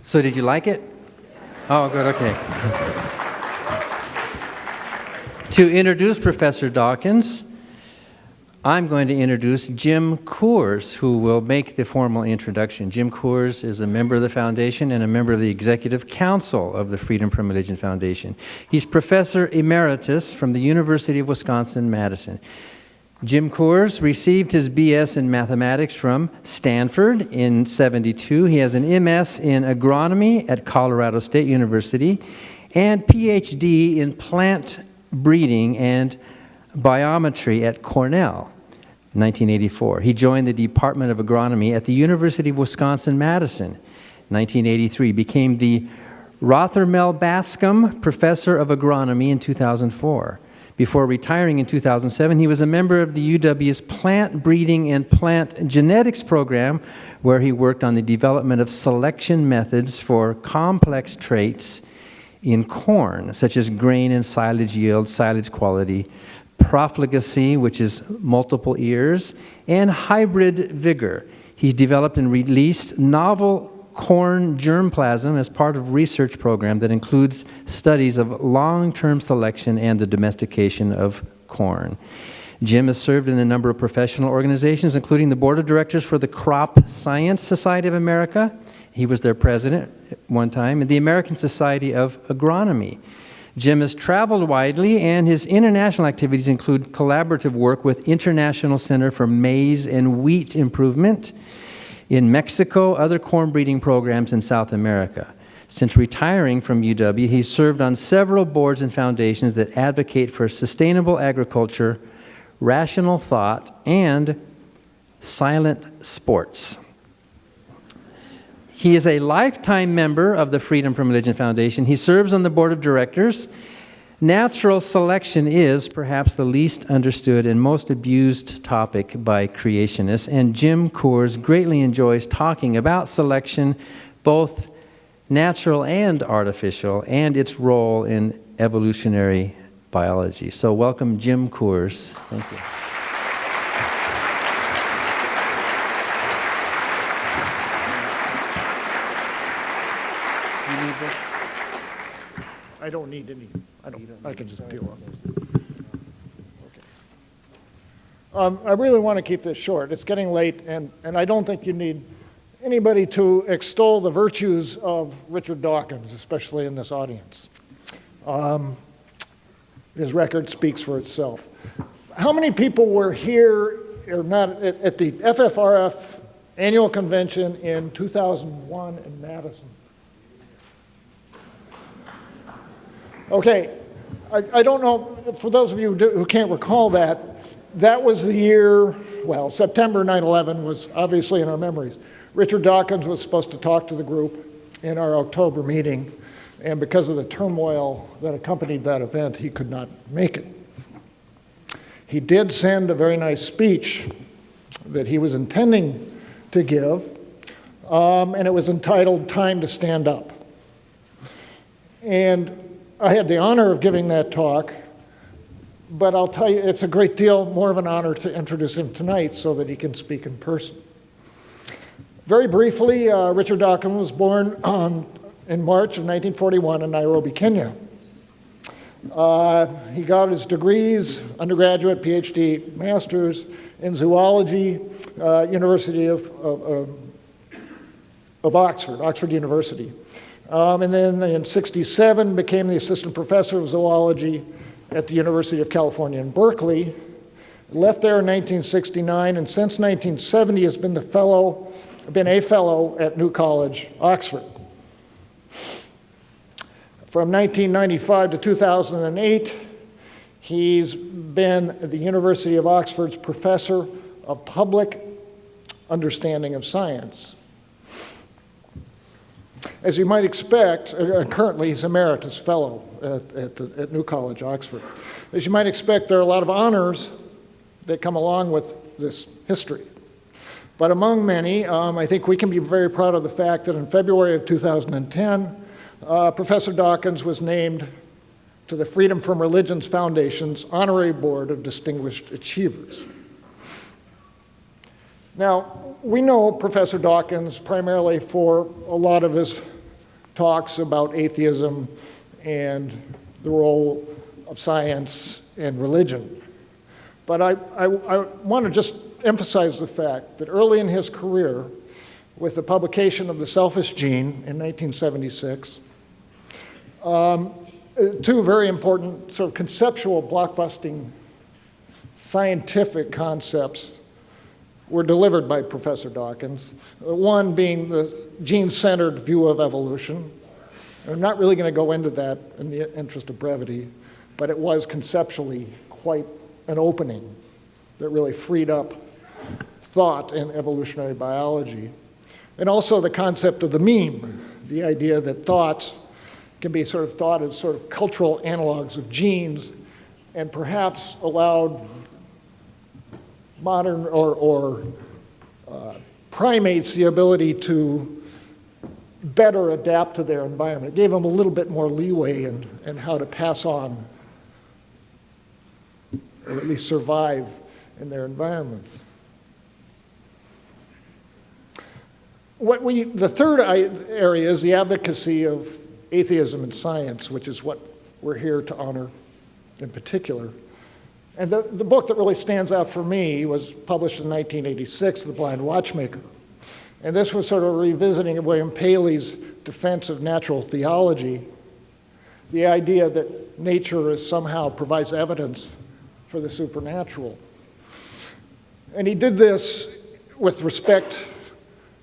So did you like it? Oh, good, okay. To introduce Professor Dawkins, I'm going to introduce Jim Coors, who will make the formal introduction. Jim Coors is a member of the Foundation and a member of the Executive Council of the Freedom from Religion Foundation. He's Professor Emeritus from the University of Wisconsin-Madison. Jim Coors received his BS in mathematics from Stanford in '72. He has an MS in agronomy at Colorado State University and PhD in plant breeding and biometry at Cornell, 1984. He joined the Department of Agronomy at the University of Wisconsin-Madison, 1983. Became the Rothermel Bascom Professor of Agronomy in 2004. Before retiring in 2007, he was a member of the UW's Plant Breeding and Plant Genetics program, where he worked on the development of selection methods for complex traits in corn, such as grain and silage yield, silage quality, profligacy, which is multiple ears, and hybrid vigor. He's developed and released novel corn germplasm as part of a research program that includes studies of long-term selection and the domestication of corn. Jim has served in a number of professional organizations, including the board of directors for the Crop Science Society of America. He was their president at one time, and the American Society of Agronomy. Jim has traveled widely, and his international activities include collaborative work with International Center for Maize and Wheat Improvement in Mexico, other corn breeding programs in South America. Since retiring from UW, he's served on several boards and foundations that advocate for sustainable agriculture, rational thought, and silent sports. He is a lifetime member of the Freedom from Religion Foundation. He serves on the board of directors. Natural selection is perhaps the least understood and most abused topic by creationists, and Jim Coors greatly enjoys talking about selection, both natural and artificial, and its role in evolutionary biology. So welcome, Jim Coors. Thank you. I don't need any. I can just deal with this. Okay. I really want to keep this short. It's getting late, and I don't think you need anybody to extol the virtues of Richard Dawkins, especially in this audience. His record speaks for itself. How many people were here or not at the FFRF annual convention in 2001 in Madison? Okay, I don't know, for those of you who can't recall that was the year, well, September 9/11 was obviously in our memories. Richard Dawkins was supposed to talk to the group in our October meeting, and because of the turmoil that accompanied that event, he could not make it. He did send a very nice speech that he was intending to give, and it was entitled "Time to Stand Up." And I had the honor of giving that talk, but I'll tell you, it's a great deal more of an honor to introduce him tonight so that he can speak in person. Very briefly, Richard Dawkins was born in March of 1941 in Nairobi, Kenya. He got his degrees, undergraduate, PhD, master's in zoology, University of Oxford University. And then in '67 became the assistant professor of zoology at the University of California in Berkeley. Left there in 1969, and since 1970 has been a fellow at New College, Oxford. From 1995 to 2008, he's been the University of Oxford's professor of public understanding of science. As you might expect, currently he's emeritus fellow at New College, Oxford. As you might expect, there are a lot of honors that come along with this history. But among many, I think we can be very proud of the fact that in February of 2010, Professor Dawkins was named to the Freedom from Religions Foundation's Honorary Board of Distinguished Achievers. Now, we know Professor Dawkins primarily for a lot of his talks about atheism and the role of science and religion. But I want to just emphasize the fact that early in his career, with the publication of The Selfish Gene in 1976, two very important sort of conceptual blockbusting scientific concepts were delivered by Professor Dawkins, one being the gene-centered view of evolution. I'm not really going to go into that in the interest of brevity, but it was conceptually quite an opening that really freed up thought in evolutionary biology. And also the concept of the meme, the idea that thoughts can be sort of thought as sort of cultural analogs of genes, and perhaps allowed modern or primates the ability to better adapt to their environment. It gave them a little bit more leeway in how to pass on, or at least survive in their environments. The third area is the advocacy of atheism and science, which is what we're here to honor in particular. And the book that really stands out for me was published in 1986, The Blind Watchmaker. And this was sort of a revisiting of William Paley's defense of natural theology, the idea that nature somehow provides evidence for the supernatural. And he did this with respect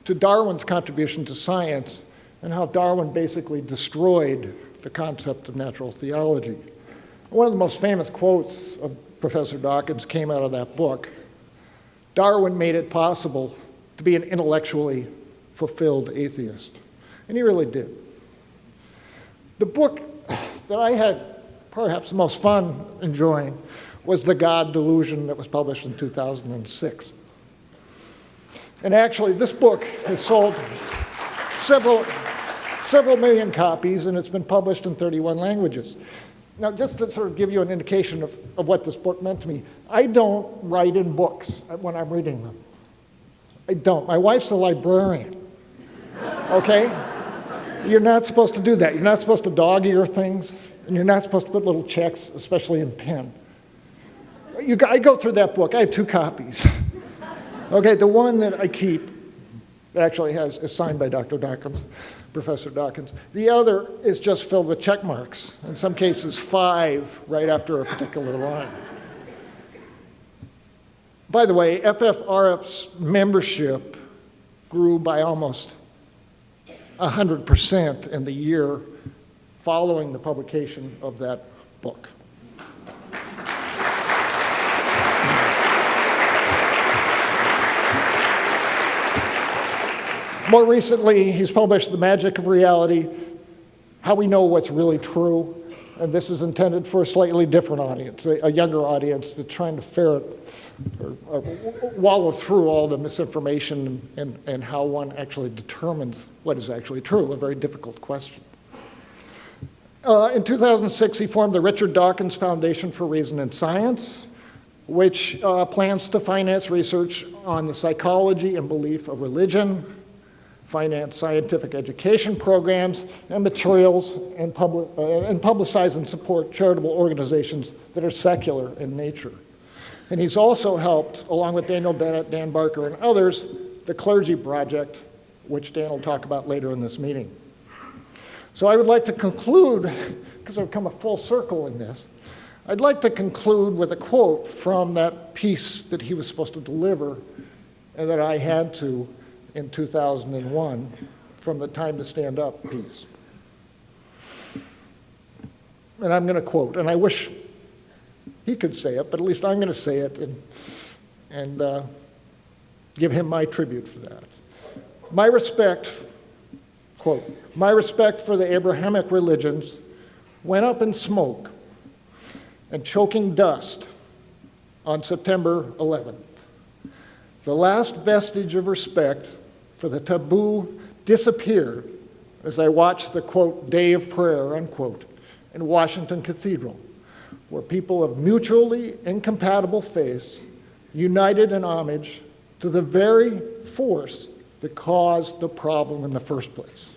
to Darwin's contribution to science and how Darwin basically destroyed the concept of natural theology. One of the most famous quotes of Professor Dawkins came out of that book. Darwin made it possible to be an intellectually fulfilled atheist. And he really did. The book that I had perhaps the most fun enjoying was The God Delusion, that was published in 2006. And actually, this book has sold several million copies, and it's been published in 31 languages. Now, just to sort of give you an indication of what this book meant to me, I don't write in books when I'm reading them. I don't. My wife's a librarian, okay? You're not supposed to do that. You're not supposed to dog-ear things, and you're not supposed to put little checks, especially in pen. I go through that book. I have 2 copies. Okay, the one that I keep actually is signed by Dr. Dawkins, Professor Dawkins. The other is just filled with check marks, in some cases 5 right after a particular line. By the way, FFRF's membership grew by almost 100% in the year following the publication of that book. More recently, he's published The Magic of Reality, How We Know What's Really True, and this is intended for a slightly different audience, a younger audience that's trying to ferret or wallow through all the misinformation and how one actually determines what is actually true, a very difficult question. In 2006, he formed the Richard Dawkins Foundation for Reason and Science, which plans to finance research on the psychology and belief of religion, finance scientific education programs and materials, and publicize and support charitable organizations that are secular in nature. And he's also helped, along with Daniel Dennett, Dan Barker, and others, the Clergy Project, which Dan will talk about later in this meeting. So I would like to conclude, because I've come a full circle in this, I'd like to conclude with a quote from that piece that he was supposed to deliver and that I had to in 2001 from the Time to Stand Up piece. And I'm going to quote, and I wish he could say it, but at least I'm going to say it and give him my tribute for that. My respect, quote, my respect for the Abrahamic religions went up in smoke and choking dust on September 11th. The last vestige of respect for the taboo disappeared as I watched the, quote, day of prayer, unquote, in Washington Cathedral, where people of mutually incompatible faiths united in homage to the very force that caused the problem in the first place.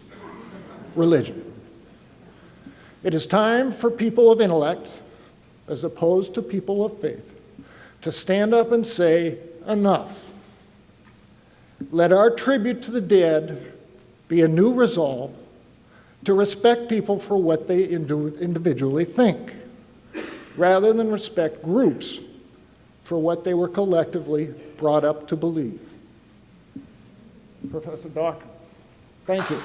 religion. It is time for people of intellect, as opposed to people of faith, to stand up and say, enough. Let our tribute to the dead be a new resolve to respect people for what they individually think, rather than respect groups for what they were collectively brought up to believe. Professor Dawkins, thank you.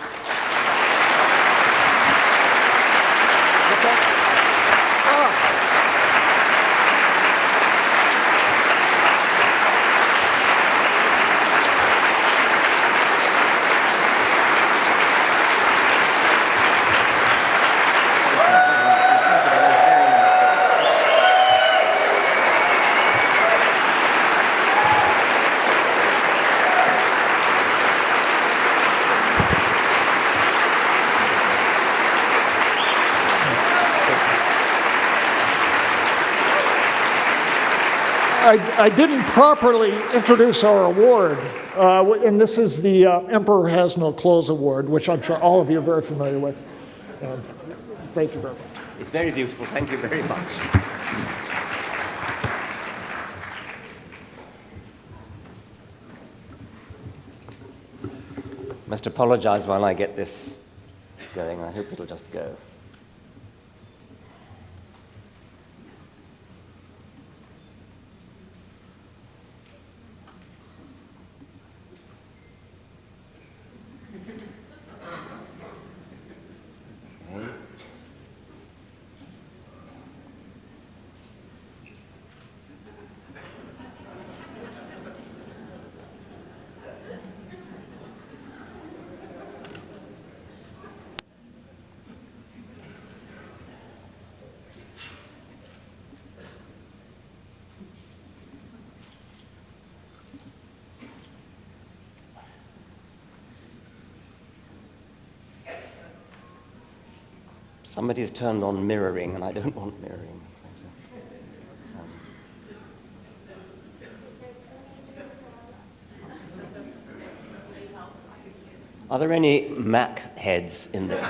I didn't properly introduce our award, and this is the Emperor Has No Clothes Award, which I'm sure all of you are very familiar with. Thank you very much. It's very beautiful. Thank you very much. Must apologize while I get this going. I hope it'll just go. Somebody's turned on mirroring, and I don't want mirroring. Are there any Mac heads in there?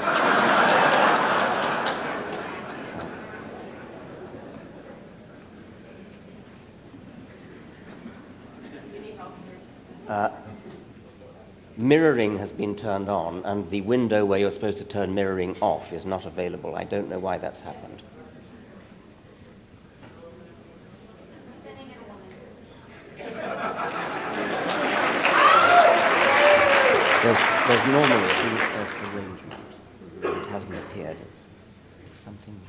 Mirroring has been turned on, and the window where you're supposed to turn mirroring off is not available. I don't know why that's happened. There's normally a default arrangement. It hasn't appeared. It's something.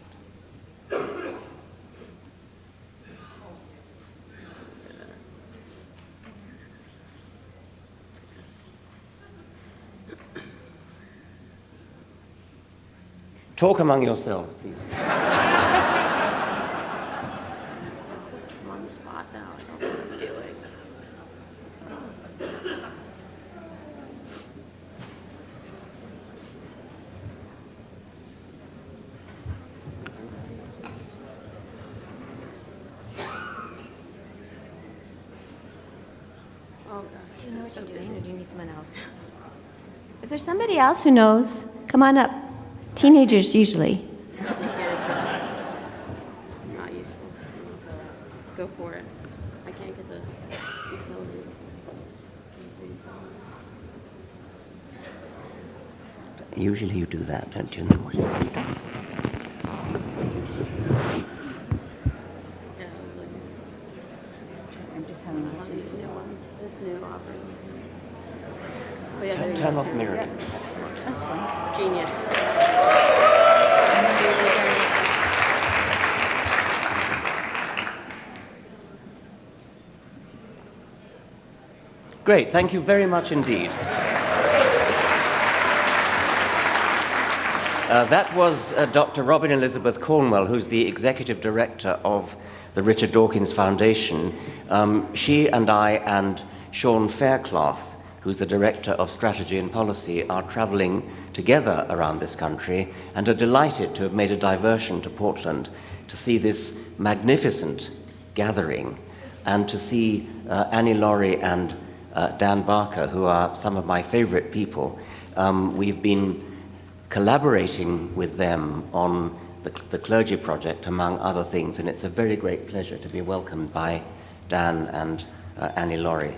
Talk among yourselves, please. I'm on the spot now. I don't know what I'm doing. Oh, God. Do you know what you're doing, or do you need someone else? If there's somebody else who knows, come on up. Teenagers, usually. Not useful. Go for it. I can't get the utilities. Usually you do that, don't you? And then what do you do? Yeah, I was like, I'm just having a new one. This new operating. Oh, yeah, there you Turn go. off mirroring. That's fine. Genius. Great, thank you very much indeed. That was Dr. Robin Elizabeth Cornwell, who's the Executive Director of the Richard Dawkins Foundation. She and I and Sean Faircloth, who's the Director of Strategy and Policy, are traveling together around this country and are delighted to have made a diversion to Portland to see this magnificent gathering and to see Annie Laurie and Dan Barker, who are some of my favorite people. We've been collaborating with them on the clergy project, among other things, and it's a very great pleasure to be welcomed by Dan and Annie Laurie,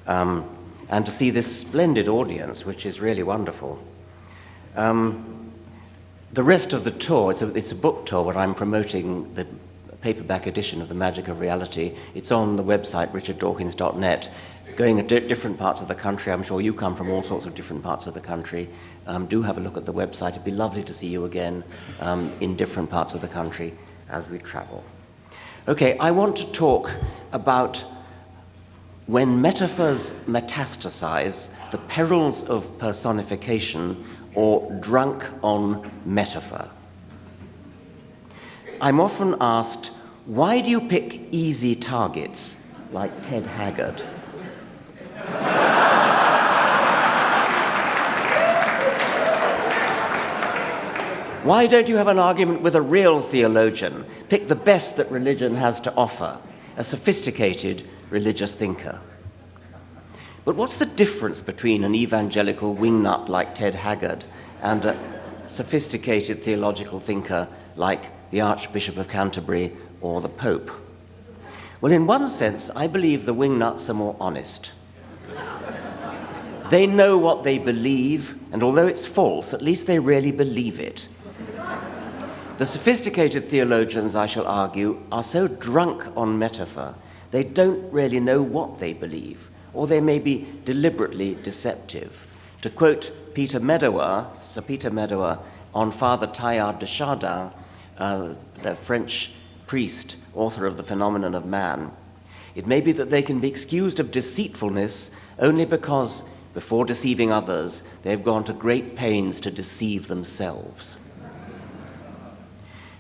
and to see this splendid audience, which is really wonderful. The rest of the tour, it's a book tour where I'm promoting the paperback edition of The Magic of Reality. It's on the website richarddawkins.net, going to different parts of the country. I'm sure you come from all sorts of different parts of the country. Do have a look at the website. It'd be lovely to see you again in different parts of the country as we travel. Okay, I want to talk about when metaphors metastasize, the perils of personification, or drunk on metaphor. I'm often asked, why do you pick easy targets like Ted Haggard? Why don't you have an argument with a real theologian? Pick the best that religion has to offer, a sophisticated religious thinker. But what's the difference between an evangelical wingnut like Ted Haggard and a sophisticated theological thinker like the Archbishop of Canterbury or the Pope? Well, in one sense, I believe the wingnuts are more honest. They know what they believe, and although it's false, at least they really believe it. The sophisticated theologians, I shall argue, are so drunk on metaphor, they don't really know what they believe, or they may be deliberately deceptive. To quote Peter Medower, Sir Peter Medower, on Father Teilhard de Chardin, the French priest, author of The Phenomenon of Man, it may be that they can be excused of deceitfulness only because, before deceiving others, they've gone to great pains to deceive themselves.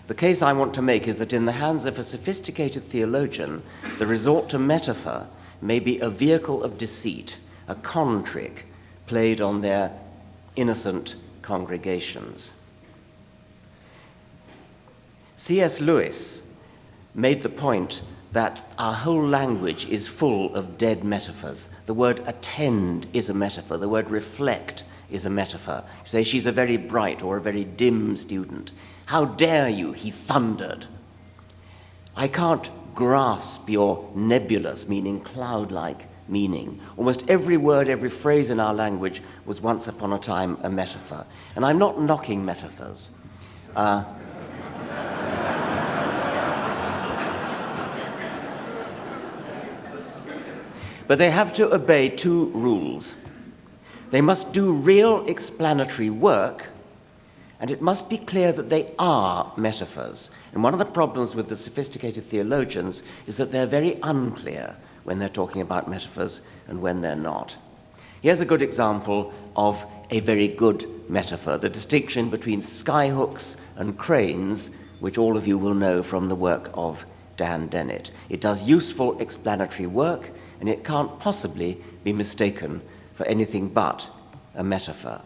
The case I want to make is that in the hands of a sophisticated theologian, the resort to metaphor may be a vehicle of deceit, a con trick played on their innocent congregations. C.S. Lewis made the point that our whole language is full of dead metaphors. The word attend is a metaphor. The word reflect is a metaphor. You say, she's a very bright or a very dim student. How dare you, he thundered. I can't grasp your nebulous, meaning cloud-like meaning. Almost every word, every phrase in our language was once upon a time a metaphor. And I'm not knocking metaphors. But they have to obey two rules. They must do real explanatory work, and it must be clear that they are metaphors. And one of the problems with the sophisticated theologians is that they're very unclear when they're talking about metaphors and when they're not. Here's a good example of a very good metaphor, the distinction between skyhooks and cranes, which all of you will know from the work of Dan Dennett. It does useful explanatory work, and it can't possibly be mistaken for anything but a metaphor.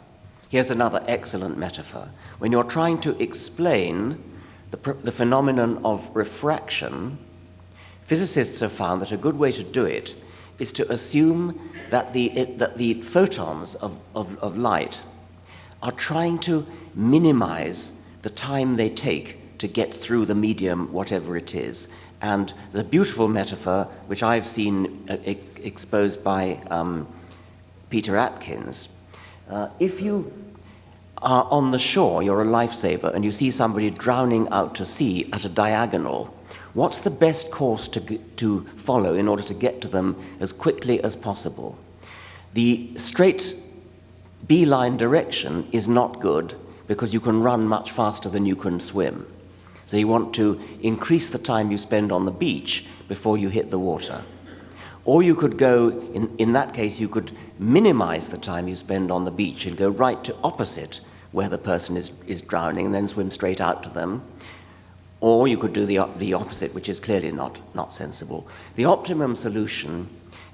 Here's another excellent metaphor. When you're trying to explain the phenomenon of refraction, physicists have found that a good way to do it is to assume that the photons of light are trying to minimize the time they take to get through the medium, whatever it is. And the beautiful metaphor, which I've seen exposed by Peter Atkins, if you are on the shore, you're a lifesaver, and you see somebody drowning out to sea at a diagonal, what's the best course to follow in order to get to them as quickly as possible? The straight beeline direction is not good because you can run much faster than you can swim. So you want to increase the time you spend on the beach before you hit the water. Or you could go, in that case, you could minimize the time you spend on the beach and go right to opposite where the person is drowning and then swim straight out to them. Or you could do the opposite, which is clearly not sensible. The optimum solution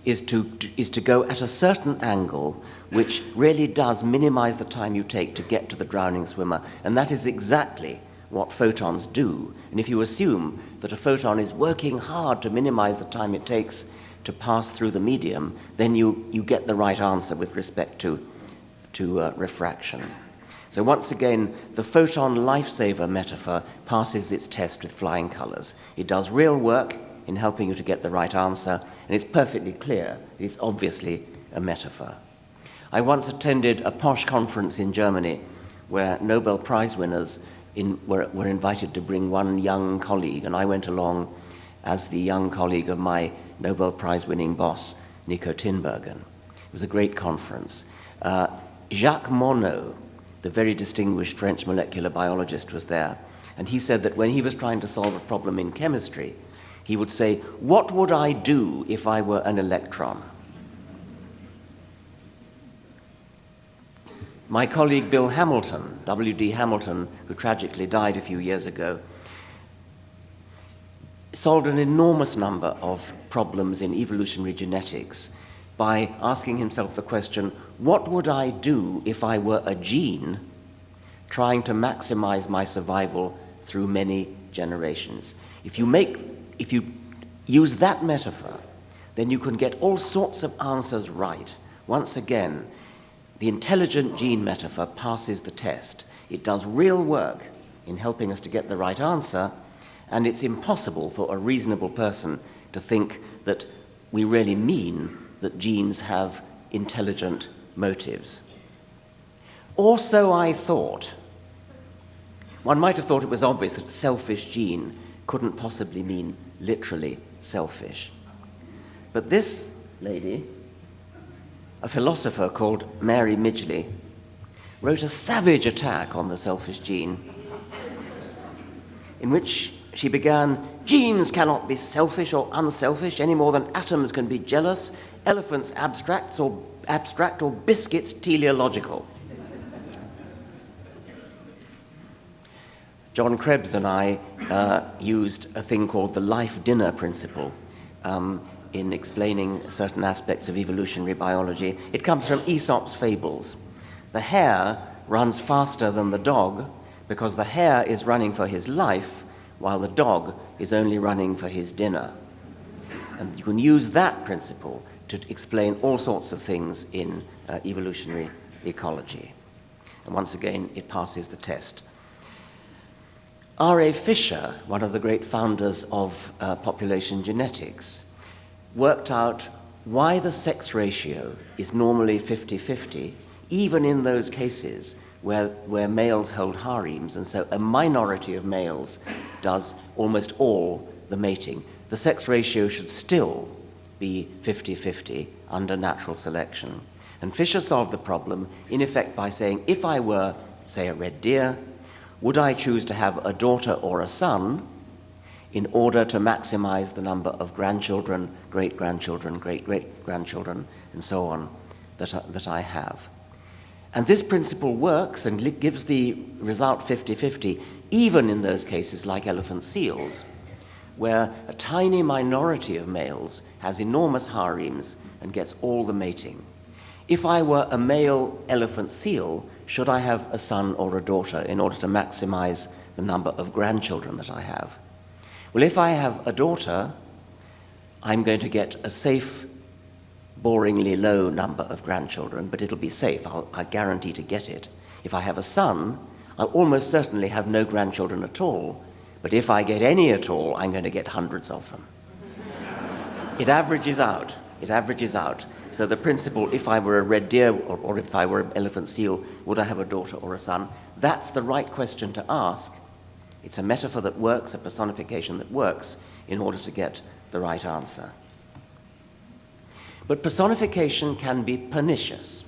is to go at a certain angle which really does minimize the time you take to get to the drowning swimmer, and that is exactly what photons do. And if you assume that a photon is working hard to minimize the time it takes to pass through the medium, then you get the right answer with respect to refraction. So once again, the photon lifesaver metaphor passes its test with flying colors. It does real work in helping you to get the right answer, and it's perfectly clear it's obviously a metaphor. I once attended a posh conference in Germany where Nobel Prize winners were invited to bring one young colleague, and I went along as the young colleague of my Nobel Prize winning boss, Nico Tinbergen. It was a great conference. Jacques Monod, the very distinguished French molecular biologist, was there, and he said that when he was trying to solve a problem in chemistry, he would say, "What would I do if I were an electron?" My colleague Bill Hamilton, W.D. Hamilton, who tragically died a few years ago, solved an enormous number of problems in evolutionary genetics by asking himself the question, what would I do if I were a gene trying to maximize my survival through many generations? If you use that metaphor, then you can get all sorts of answers right. Once again, the intelligent gene metaphor passes the test. It does real work in helping us to get the right answer, and it's impossible for a reasonable person to think that we really mean that genes have intelligent motives. Or so I thought. One might have thought it was obvious that selfish gene couldn't possibly mean literally selfish. But this lady, a philosopher called Mary Midgley, wrote a savage attack on the selfish gene, in which she began, "Genes cannot be selfish or unselfish any more than atoms can be jealous, elephants abstract or biscuits teleological." John Krebs and I used a thing called the life dinner principle in explaining certain aspects of evolutionary biology. It comes from Aesop's fables. The hare runs faster than the dog because the hare is running for his life while the dog is only running for his dinner. And you can use that principle to explain all sorts of things in evolutionary ecology. And once again, it passes the test. R.A. Fisher, one of the great founders of population genetics, worked out why the sex ratio is normally 50-50, even in those cases where males hold harems, and so a minority of males does almost all the mating. The sex ratio should still be 50-50 under natural selection. And Fisher solved the problem, in effect, by saying, if I were, say, a red deer, would I choose to have a daughter or a son in order to maximize the number of grandchildren, great-grandchildren, great-great-grandchildren, and so on that I have? And this principle works and gives the result 50-50, even in those cases like elephant seals, where a tiny minority of males has enormous harems and gets all the mating. If I were a male elephant seal, should I have a son or a daughter in order to maximize the number of grandchildren that I have? Well, if I have a daughter, I'm going to get a safe, boringly low number of grandchildren, but it'll be safe. I guarantee to get it. If I have a son, I'll almost certainly have no grandchildren at all, but if I get any at all, I'm going to get hundreds of them. It averages out. It averages out. So the principle, if I were a red deer or if I were an elephant seal, would I have a daughter or a son? That's the right question to ask. It's a metaphor that works, a personification that works, in order to get the right answer. But personification can be pernicious,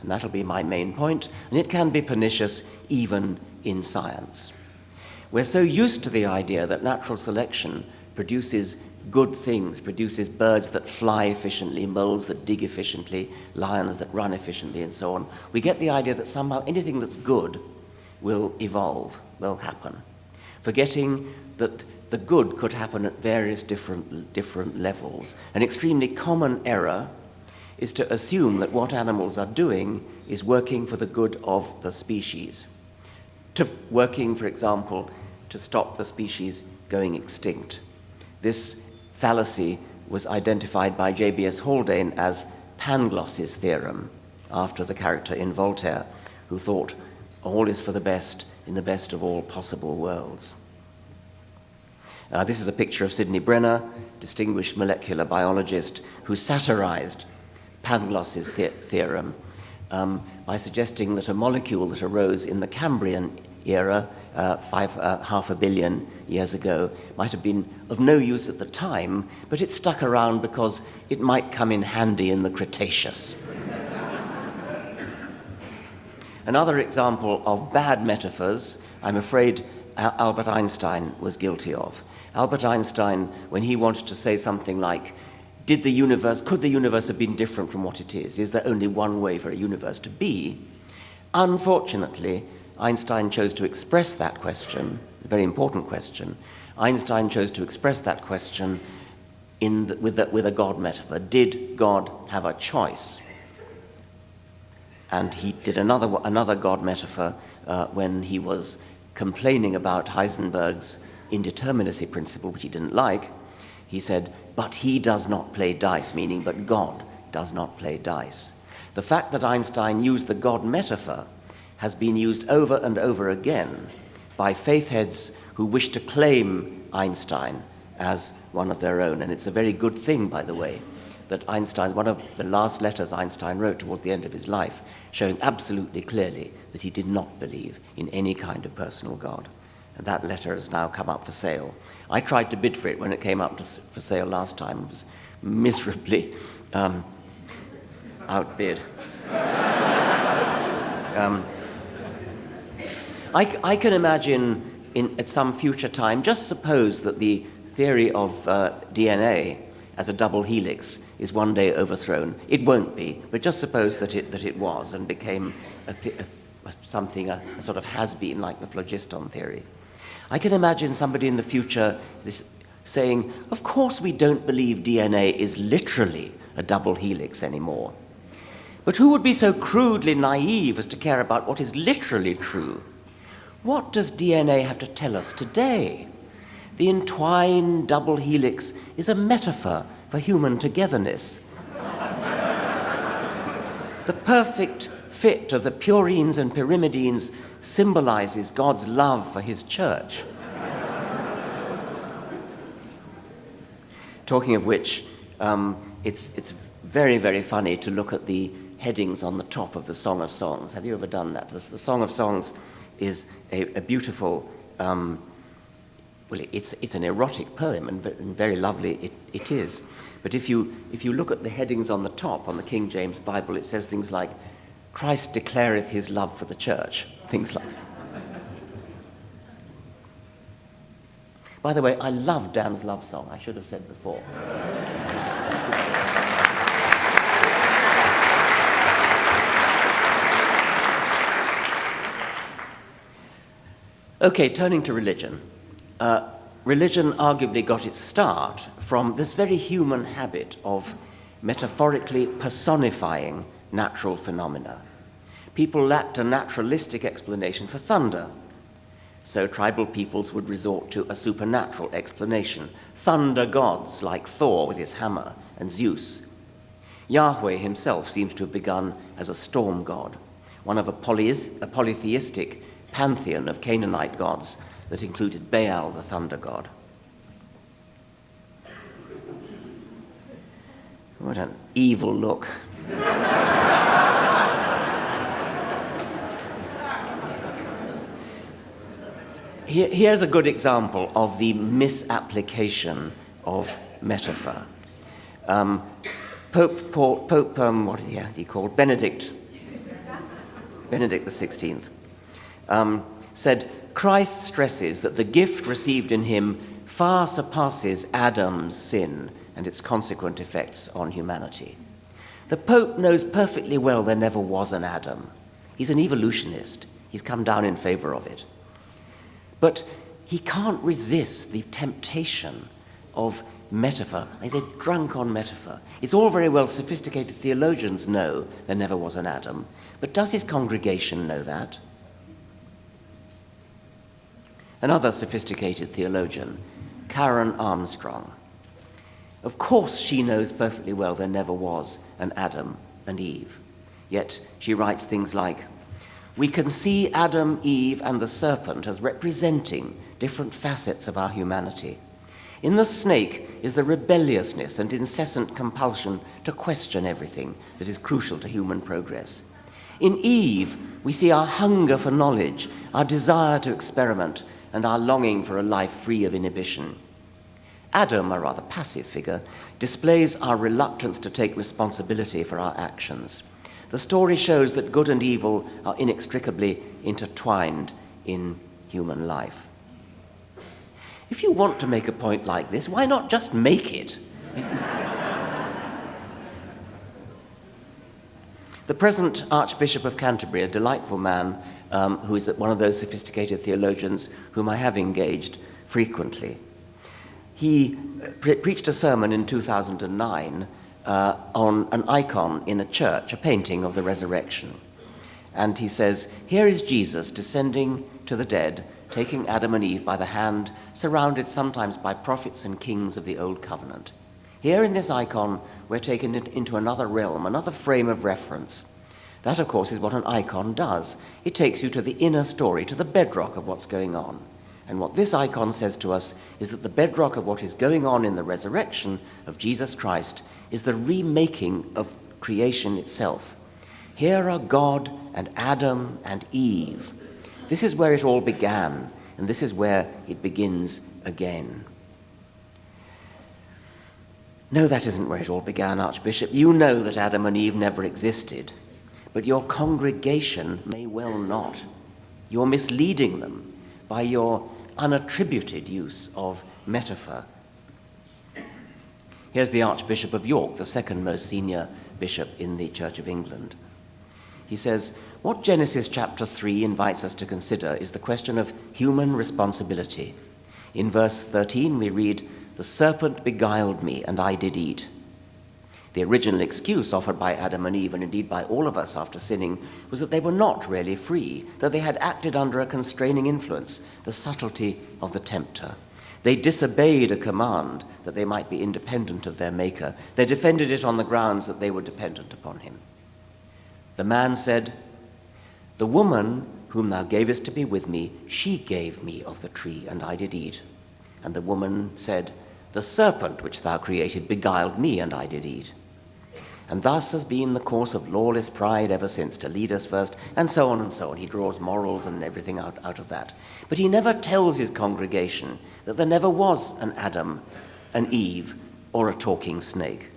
and that'll be my main point, and it can be pernicious even in science. We're so used to the idea that natural selection produces good things, produces birds that fly efficiently, moles that dig efficiently, lions that run efficiently, and so on. We get the idea that somehow anything that's good will evolve, will happen, forgetting that the good could happen at various different levels. An extremely common error is to assume that what animals are doing is working for the good of the species, working, for example, to stop the species going extinct. This fallacy was identified by J.B.S. Haldane as Pangloss's theorem, after the character in Voltaire, who thought all is for the best in the best of all possible worlds. This is a picture of Sidney Brenner, distinguished molecular biologist, who satirized Pangloss's theorem by suggesting that a molecule that arose in the Cambrian era, half a billion years ago, might have been of no use at the time, but it stuck around because it might come in handy in the Cretaceous. Another example of bad metaphors, I'm afraid Albert Einstein was guilty of. Albert Einstein, when he wanted to say something like, could the universe have been different from what it is? Is there only one way for a universe to be? Unfortunately, Einstein chose to express that question, a very important question. Einstein chose to express that question with a God metaphor. Did God have a choice? And he did another God metaphor when he was complaining about Heisenberg's indeterminacy principle, which he didn't like. He said, but he does not play dice, meaning, but God does not play dice. The fact that Einstein used the God metaphor has been used over and over again by faith heads who wish to claim Einstein as one of their own. And it's a very good thing, by the way, that Einstein, one of the last letters Einstein wrote toward the end of his life, showing absolutely clearly that he did not believe in any kind of personal God. And that letter has now come up for sale. I tried to bid for it when it came up for sale last time. It was miserably outbid. I can imagine at some future time, just suppose that the theory of DNA as a double helix is one day overthrown. It won't be, but just suppose that it was and became a sort of has-been, like the phlogiston theory. I can imagine somebody in the future saying, of course we don't believe DNA is literally a double helix anymore. But who would be so crudely naive as to care about what is literally true? What does DNA have to tell us today? The entwined double helix is a metaphor for human togetherness. The perfect fit of the purines and pyrimidines symbolizes God's love for his church. Talking of which, it's very, very funny to look at the headings on the top of the Song of Songs. Have you ever done that? The Song of Songs is a beautiful, it's an erotic poem, and very lovely it is. But if you look at the headings on the top on the King James Bible, it says things like, Christ declareth his love for the church, things like that. By the way, I love Dan's love song, I should have said before. Okay, turning to religion. Religion arguably got its start from this very human habit of metaphorically personifying natural phenomena. People lacked a naturalistic explanation for thunder, so tribal peoples would resort to a supernatural explanation. Thunder gods like Thor with his hammer and Zeus. Yahweh himself seems to have begun as a storm god, one of a polytheistic pantheon of Canaanite gods that included Baal, the thunder god. What an evil look. Here's a good example of the misapplication of metaphor. What is he called? Benedict XVI, said, Christ stresses that the gift received in him far surpasses Adam's sin and its consequent effects on humanity. The Pope knows perfectly well there never was an Adam. He's an evolutionist. He's come down in favor of it. But he can't resist the temptation of metaphor. He's drunk on metaphor. It's all very well sophisticated theologians know there never was an Adam, but does his congregation know that? Another sophisticated theologian, Karen Armstrong. Of course she knows perfectly well there never was an Adam and Eve. Yet she writes things like, we can see Adam, Eve, and the serpent as representing different facets of our humanity. In the snake is the rebelliousness and incessant compulsion to question everything that is crucial to human progress. In Eve, we see our hunger for knowledge, our desire to experiment, and our longing for a life free of inhibition. Adam, a rather passive figure, displays our reluctance to take responsibility for our actions. The story shows that good and evil are inextricably intertwined in human life. If you want to make a point like this, why not just make it? The present Archbishop of Canterbury, a delightful man who is one of those sophisticated theologians whom I have engaged frequently, he preached a sermon in 2009 on an icon in a church, a painting of the resurrection. And he says, here is Jesus descending to the dead, taking Adam and Eve by the hand, surrounded sometimes by prophets and kings of the Old Covenant. Here in this icon, we're taken into another realm, another frame of reference. That, of course, is what an icon does. It takes you to the inner story, to the bedrock of what's going on. And what this icon says to us is that the bedrock of what is going on in the resurrection of Jesus Christ is the remaking of creation itself. Here are God and Adam and Eve. This is where it all began, and this is where it begins again. No, that isn't where it all began, Archbishop. You know that Adam and Eve never existed, but your congregation may well not. You're misleading them by your unattributed use of metaphor. Here's the Archbishop of York, the second most senior bishop in the Church of England. He says, what Genesis chapter 3 invites us to consider is the question of human responsibility. In verse 13 we read, the serpent beguiled me, and I did eat. The original excuse offered by Adam and Eve, and indeed by all of us after sinning, was that they were not really free, that they had acted under a constraining influence, the subtlety of the tempter. They disobeyed a command that they might be independent of their Maker. They defended it on the grounds that they were dependent upon him. The man said, the woman whom thou gavest to be with me, she gave me of the tree, and I did eat. And the woman said, the serpent which thou created beguiled me, and I did eat. And thus has been the course of lawless pride ever since, to lead us first, and so on and so on. He draws morals and everything out of that. But he never tells his congregation that there never was an Adam, an Eve, or a talking snake.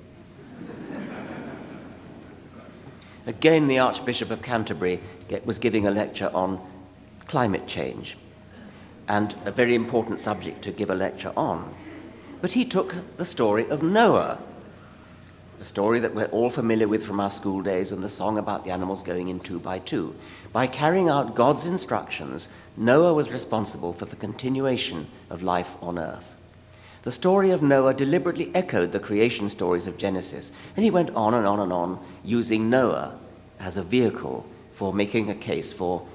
Again, the Archbishop of Canterbury was giving a lecture on climate change, and a very important subject to give a lecture on. But he took the story of Noah, the story that we're all familiar with from our school days, and the song about the animals going in 2 by 2. By carrying out God's instructions, Noah was responsible for the continuation of life on earth. The story of Noah deliberately echoed the creation stories of Genesis, and he went on and on and on, using Noah as a vehicle for making a case for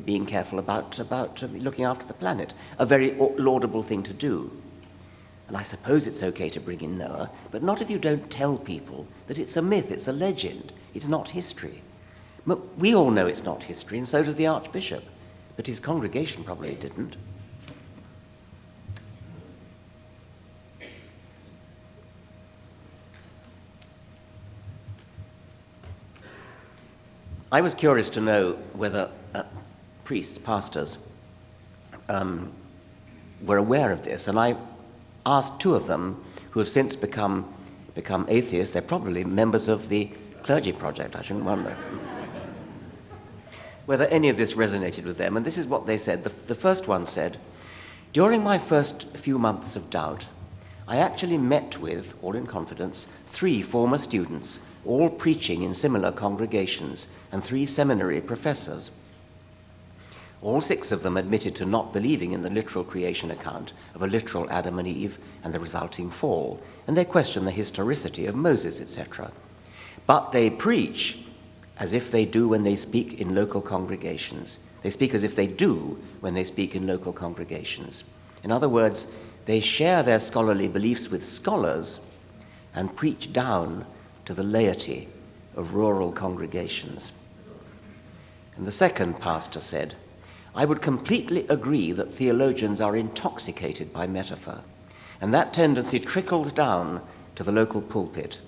being careful about looking after the planet, a very laudable thing to do. And I suppose it's okay to bring in Noah, but not if you don't tell people that it's a myth, it's a legend, it's not history. But we all know it's not history, and so does the Archbishop, but his congregation probably didn't. I was curious to know whether priests, pastors, were aware of this, and I asked 2 of them who have since become atheists. They're probably members of the Clergy Project, I shouldn't wonder, whether any of this resonated with them. And this is what they said. The first one said, during my first few months of doubt, I actually met with, all in confidence, 3 former students, all preaching in similar congregations, and 3 seminary professors. All 6 of them admitted to not believing in the literal creation account of a literal Adam and Eve and the resulting fall, and they question the historicity of Moses, etc. But they preach as if they do when they speak in local congregations. They speak as if they do when they speak in local congregations. In other words, they share their scholarly beliefs with scholars and preach down to the laity of rural congregations. And the second pastor said, I would completely agree that theologians are intoxicated by metaphor, and that tendency trickles down to the local pulpit.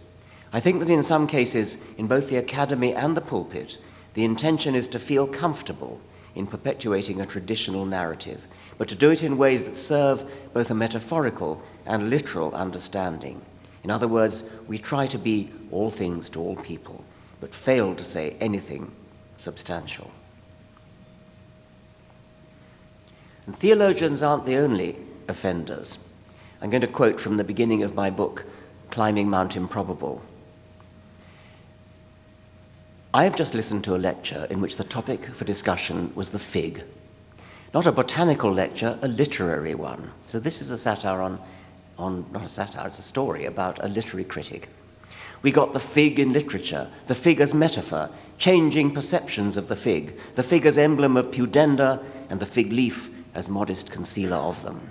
I think that in some cases, in both the academy and the pulpit, the intention is to feel comfortable in perpetuating a traditional narrative, but to do it in ways that serve both a metaphorical and literal understanding. In other words, we try to be all things to all people, but fail to say anything substantial. And theologians aren't the only offenders. I'm going to quote from the beginning of my book, Climbing Mount Improbable. I have just listened to a lecture in which the topic for discussion was the fig. Not a botanical lecture, a literary one. So this is a satire on not a satire, it's a story about a literary critic. We got the fig in literature, the fig as metaphor, changing perceptions of the fig as emblem of pudenda, and the fig leaf as modest concealer of them.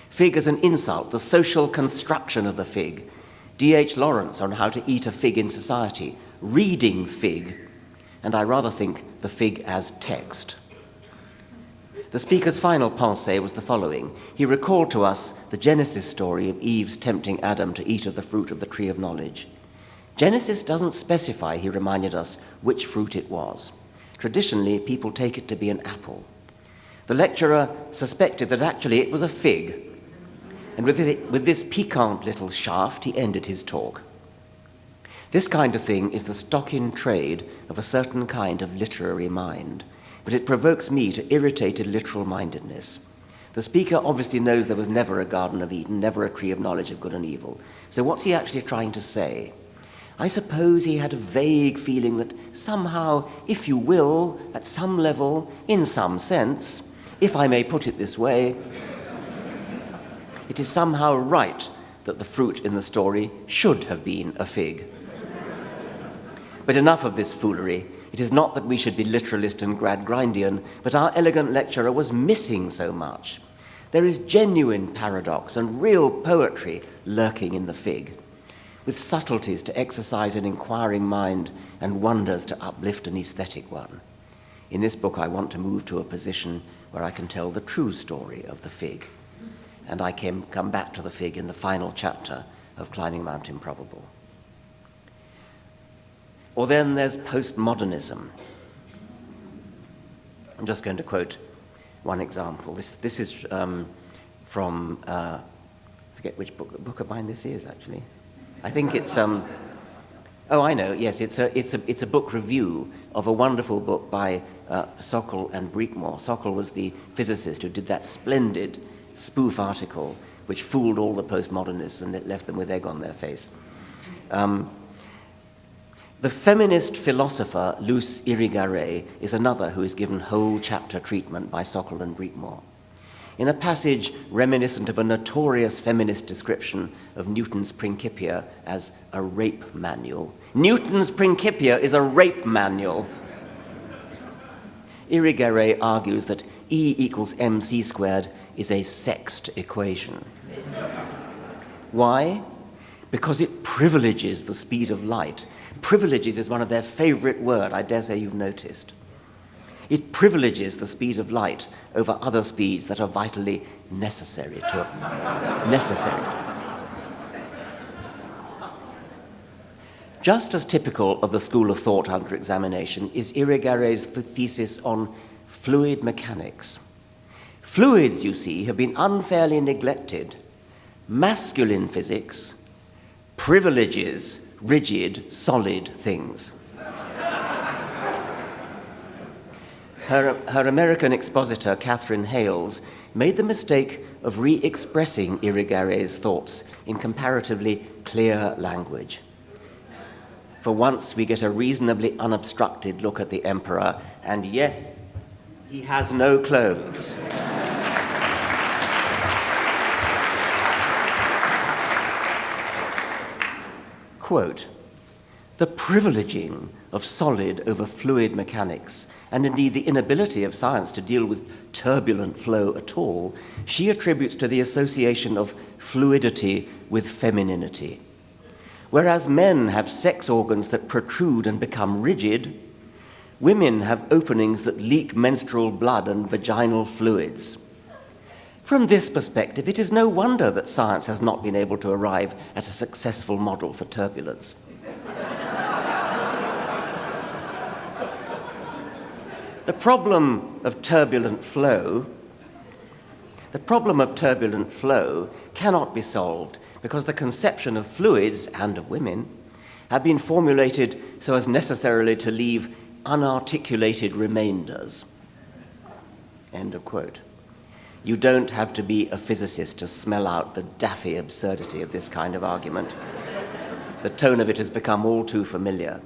Fig as an insult, the social construction of the fig. D.H. Lawrence on how to eat a fig in society, reading fig, and I rather think the fig as text. The speaker's final pensée was the following. He recalled to us the Genesis story of Eve's tempting Adam to eat of the fruit of the tree of knowledge. Genesis doesn't specify, he reminded us, which fruit it was. Traditionally, people take it to be an apple. The lecturer suspected that actually it was a fig, and with this piquant little shaft, he ended his talk. This kind of thing is the stock in trade of a certain kind of literary mind, but it provokes me to irritated literal-mindedness. The speaker obviously knows there was never a Garden of Eden, never a tree of knowledge of good and evil. So what's he actually trying to say? I suppose he had a vague feeling that somehow, if you will, at some level, in some sense, if I may put it this way, it is somehow right that the fruit in the story should have been a fig. But enough of this foolery. It is not that we should be literalist and Gradgrindian, but our elegant lecturer was missing so much. There is genuine paradox and real poetry lurking in the fig, with subtleties to exercise an inquiring mind and wonders to uplift an aesthetic one. In this book, I want to move to a position where I can tell the true story of the fig. And I can come back to the fig in the final chapter of Climbing Mount Improbable. Or then there's postmodernism. I'm just going to quote one example. This is from, I forget which book of mine this is, actually. I think it's, oh, I know, yes, it's a book review of a wonderful book by Sokal and Breakmore. Sokal was the physicist who did that splendid spoof article which fooled all the postmodernists and it left them with egg on their face. The feminist philosopher Luce Irigaray is another who is given whole chapter treatment by Sokal and Breakmore. In a passage reminiscent of a notorious feminist description of Newton's Principia as a rape manual. Newton's Principia is a rape manual. Irigaray argues that E equals mc squared is a sexed equation. Why? Because it privileges the speed of light. Privileges is one of their favorite words, I dare say you've noticed. It privileges the speed of light over other speeds that are vitally necessary. Just as typical of the school of thought under examination is Irigaray's thesis on fluid mechanics. Fluids, you see, have been unfairly neglected. Masculine physics privileges rigid, solid things. Her American expositor, Catherine Hales, made the mistake of re-expressing Irigaray's thoughts in comparatively clear language. For once, we get a reasonably unobstructed look at the emperor, and yes, he has no clothes. Quote, the privileging of solid over fluid mechanics, and indeed the inability of science to deal with turbulent flow at all, she attributes to the association of fluidity with Women have openings that leak menstrual blood and vaginal fluids. From this perspective, it is no wonder that science has not been able to arrive at a successful model for turbulence. The problem of turbulent flow cannot be solved because the conception of fluids and of women have been formulated so as necessarily to leave unarticulated remainders. End of quote. You don't have to be a physicist to smell out the daffy absurdity of this kind of argument. The tone of it has become all too familiar.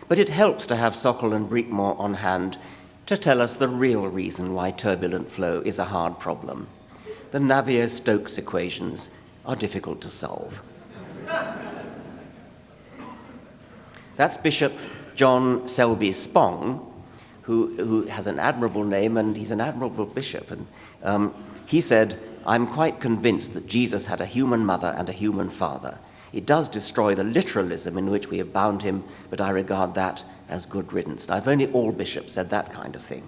But it helps to have Sokal and Breakmore on hand to tell us the real reason why turbulent flow is a hard problem. The Navier-Stokes equations are difficult to solve. That's Bishop John Selby Spong, who has an admirable name, and he's an admirable bishop. And he said, "I'm quite convinced that Jesus had a human mother and a human father. It does destroy the literalism in which we have bound him, but I regard that as good riddance." Now, if only all bishops said that kind of thing.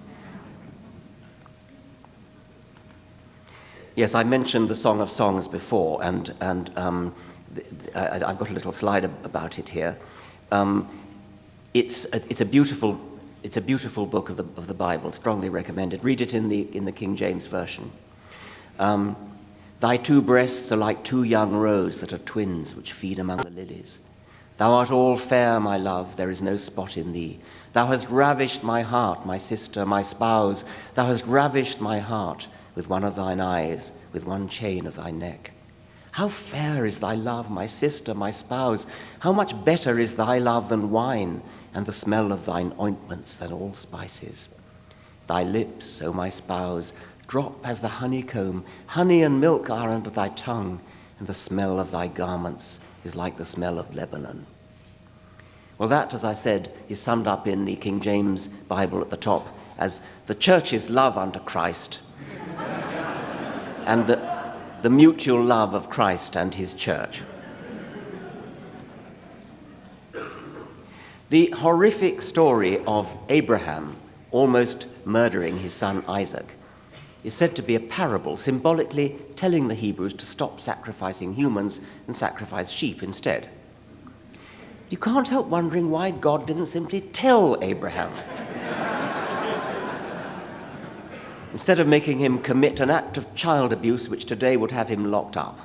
Yes, I mentioned the Song of Songs before, and I've got a little slide about it here. It's a beautiful book of the Bible, strongly recommended. Read it in the King James Version. Thy two breasts are like two young roes that are twins, which feed among the lilies. Thou art all fair, my love, there is no spot in thee. Thou hast ravished my heart, my sister, my spouse. Thou hast ravished my heart with one of thine eyes, with one chain of thy neck. How fair is thy love, my sister, my spouse. How much better is thy love than wine, and the smell of thine ointments than all spices. Thy lips, O my spouse, drop as the honeycomb. Honey and milk are under thy tongue, and the smell of thy garments is like the smell of Lebanon. Well, that, as I said, is summed up in the King James Bible at the top as the church's love unto Christ and the mutual love of Christ and his church. The horrific story of Abraham almost murdering his son Isaac is said to be a parable, symbolically telling the Hebrews to stop sacrificing humans and sacrifice sheep instead. You can't help wondering why God didn't simply tell Abraham, instead of making him commit an act of child abuse which today would have him locked up.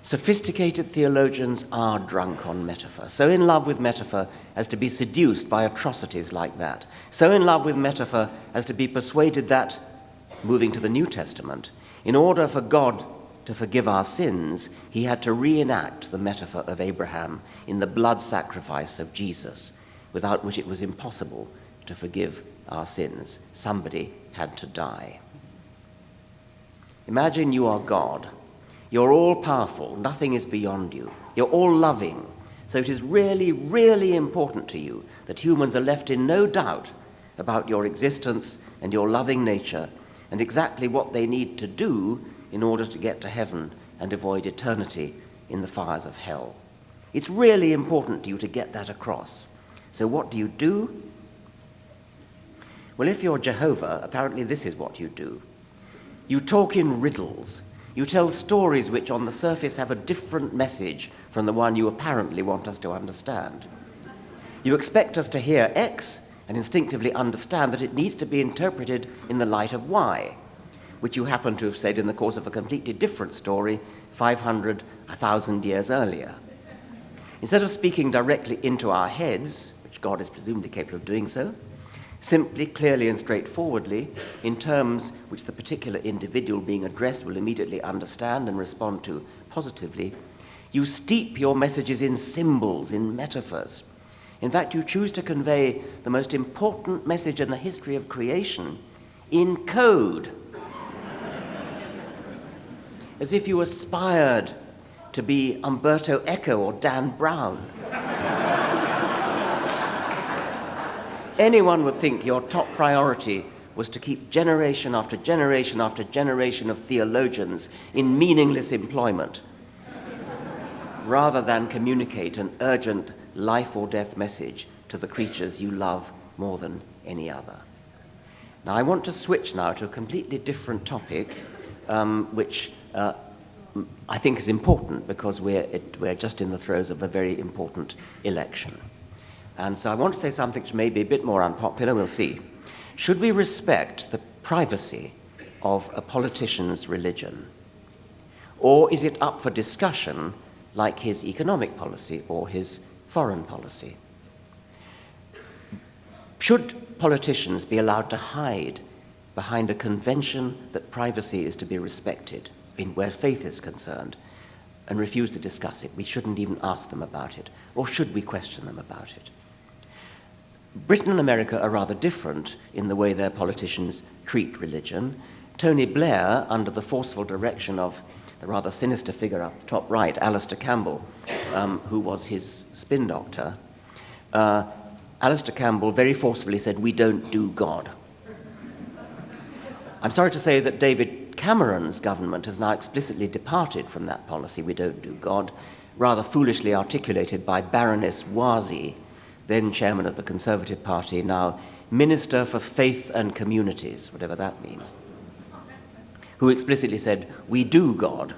Sophisticated theologians are drunk on metaphor, so in love with metaphor as to be seduced by atrocities like that, so in love with metaphor as to be persuaded that, moving to the New Testament, in order for God to forgive our sins, he had to reenact the metaphor of Abraham in the blood sacrifice of Jesus, without which it was impossible to forgive our sins. Somebody had to die. Imagine you are God. You're all-powerful. Nothing is beyond you. You're all-loving. So it is really, really important to you that humans are left in no doubt about your existence and your loving nature and exactly what they need to do in order to get to heaven and avoid eternity in the fires of hell. It's really important to you to get that across. So what do? Well, if you're Jehovah, apparently this is what you do. You talk in riddles. You tell stories which on the surface have a different message from the one you apparently want us to understand. You expect us to hear X and instinctively understand that it needs to be interpreted in the light of Y, which you happen to have said in the course of a completely different story 500, 1,000 years earlier. Instead of speaking directly into our heads, which God is presumably capable of doing so, simply, clearly, and straightforwardly, in terms which the particular individual being addressed will immediately understand and respond to positively, you steep your messages in symbols, in metaphors. In fact, you choose to convey the most important message in the history of creation in code, as if you aspired to be Umberto Eco or Dan Brown. Anyone would think your top priority was to keep generation after generation after generation of theologians in meaningless employment, rather than communicate an urgent life or death message to to the creatures you love more than any other. Now, I want to switch now to a completely different topic, which I think is important because we're just in the throes of a very important election. And so I want to say something which may be a bit more unpopular, we'll see. Should we respect the privacy of a politician's religion? Or is it up for discussion like his economic policy or his foreign policy? Should politicians be allowed to hide behind a convention that privacy is to be respected where faith is concerned and refuse to discuss it? We shouldn't even ask them about it. Or should we question them about it? Britain and America are rather different in the way their politicians treat religion. Tony Blair, under the forceful direction of the rather sinister figure up the top right, Alistair Campbell, who was his spin doctor, Alistair Campbell very forcefully said, "We don't do God." I'm sorry to say that David Cameron's government has now explicitly departed from that policy, "We don't do God," rather foolishly articulated by Baroness Wazi, then chairman of the Conservative Party, now Minister for Faith and Communities, whatever that means, who explicitly said, "We do God."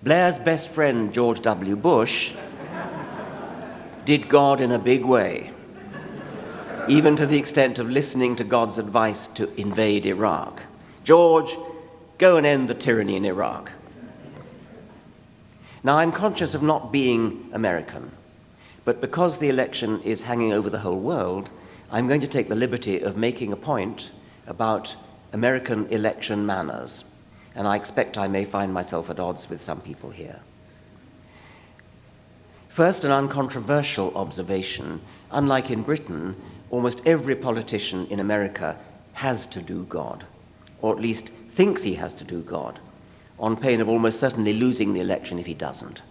Blair's best friend, George W. Bush, did God in a big way, even to the extent of listening to God's advice to invade Iraq. "George, go and end the tyranny in Iraq." Now, I'm conscious of not being American, but because the election is hanging over the whole world, I'm going to take the liberty of making a point about American election manners, and I expect I may find myself at odds with some people here. First, an uncontroversial observation. Unlike in Britain, almost every politician in America has to do God, or at least thinks he has to do God, on pain of almost certainly losing the election if he doesn't.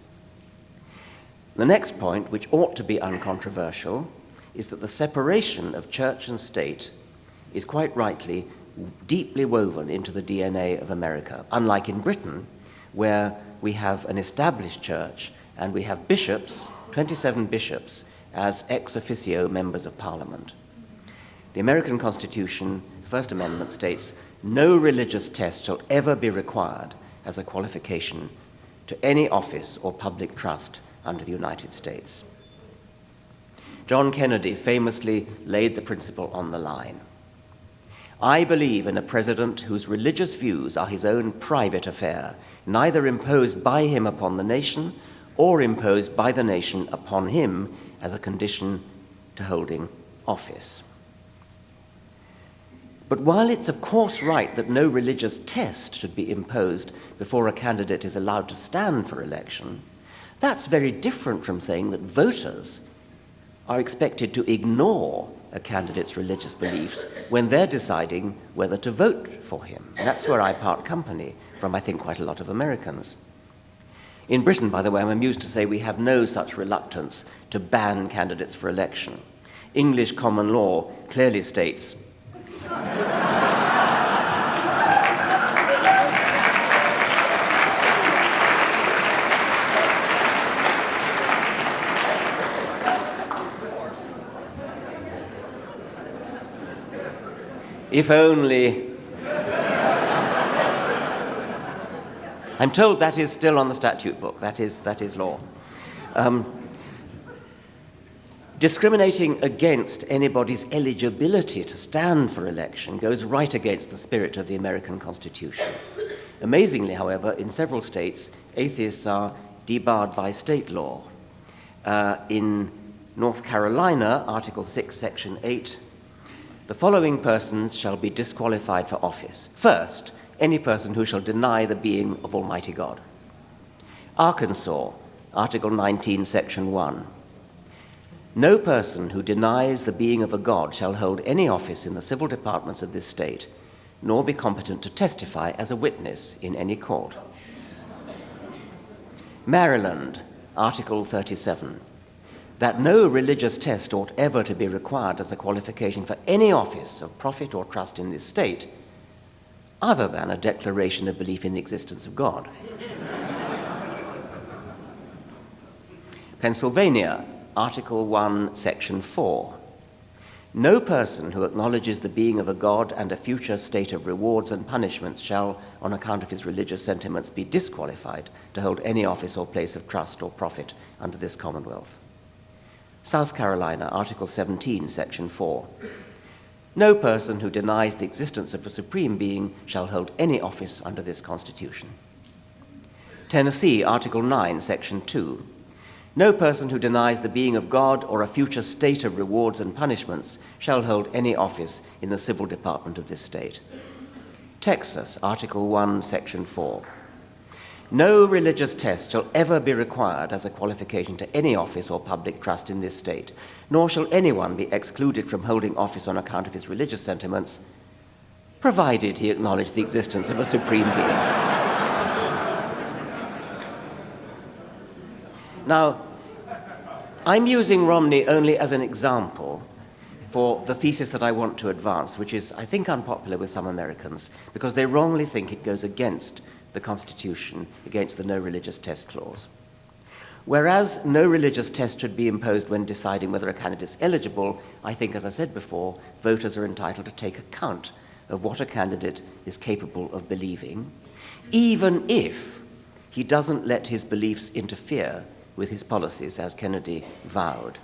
The next point, which ought to be uncontroversial, is that the separation of church and state is quite rightly deeply woven into the DNA of America, unlike in Britain, where we have an established church and we have bishops, 27 bishops, as ex officio members of Parliament. The American Constitution, First Amendment, states, "No religious test shall ever be required as a qualification to any office or public trust under the United States." John Kennedy famously laid the principle on the line. "I believe in a president whose religious views are his own private affair, neither imposed by him upon the nation or imposed by the nation upon him as a condition to holding office." But while it's of course right that no religious test should be imposed before a candidate is allowed to stand for election, that's very different from saying that voters are expected to ignore a candidate's religious beliefs when they're deciding whether to vote for him. And that's where I part company from, I think, quite a lot of Americans. In Britain, by the way, I'm amused to say we have no such reluctance to ban candidates for election. English common law clearly states if only. I'm told that is still on the statute book. That is law. Discriminating against anybody's eligibility to stand for election goes right against the spirit of the American Constitution. Amazingly, however, in several states, atheists are debarred by state law. In North Carolina, Article 6, Section 8, the following persons shall be disqualified for office. First, any person who shall deny the being of Almighty God. Arkansas, Article 19, Section 1. No person who denies the being of a God shall hold any office in the civil departments of this state, nor be competent to testify as a witness in any court. Maryland, Article 37. That no religious test ought ever to be required as a qualification for any office of profit or trust in this state, other than a declaration of belief in the existence of God. Pennsylvania, Article 1, Section 4. No person who acknowledges the being of a God and a future state of rewards and punishments shall, on account of his religious sentiments, be disqualified to hold any office or place of trust or profit under this Commonwealth. South Carolina, Article 17, Section 4. No person who denies the existence of a supreme being shall hold any office under this Constitution. Tennessee, Article 9, Section 2. No person who denies the being of God or a future state of rewards and punishments shall hold any office in the civil department of this state. Texas, Article 1, Section 4. No religious test shall ever be required as a qualification to any office or public trust in this state, nor shall anyone be excluded from holding office on account of his religious sentiments, provided he acknowledge the existence of a supreme being. Now, I'm using Romney only as an example for the thesis that I want to advance, which is, I think, unpopular with some Americans, because they wrongly think it goes against the Constitution, against the no religious test clause. Whereas no religious test should be imposed when deciding whether a candidate is eligible, I think, as I said before, voters are entitled to take account of what a candidate is capable of believing, even if he doesn't let his beliefs interfere with his policies, as Kennedy vowed.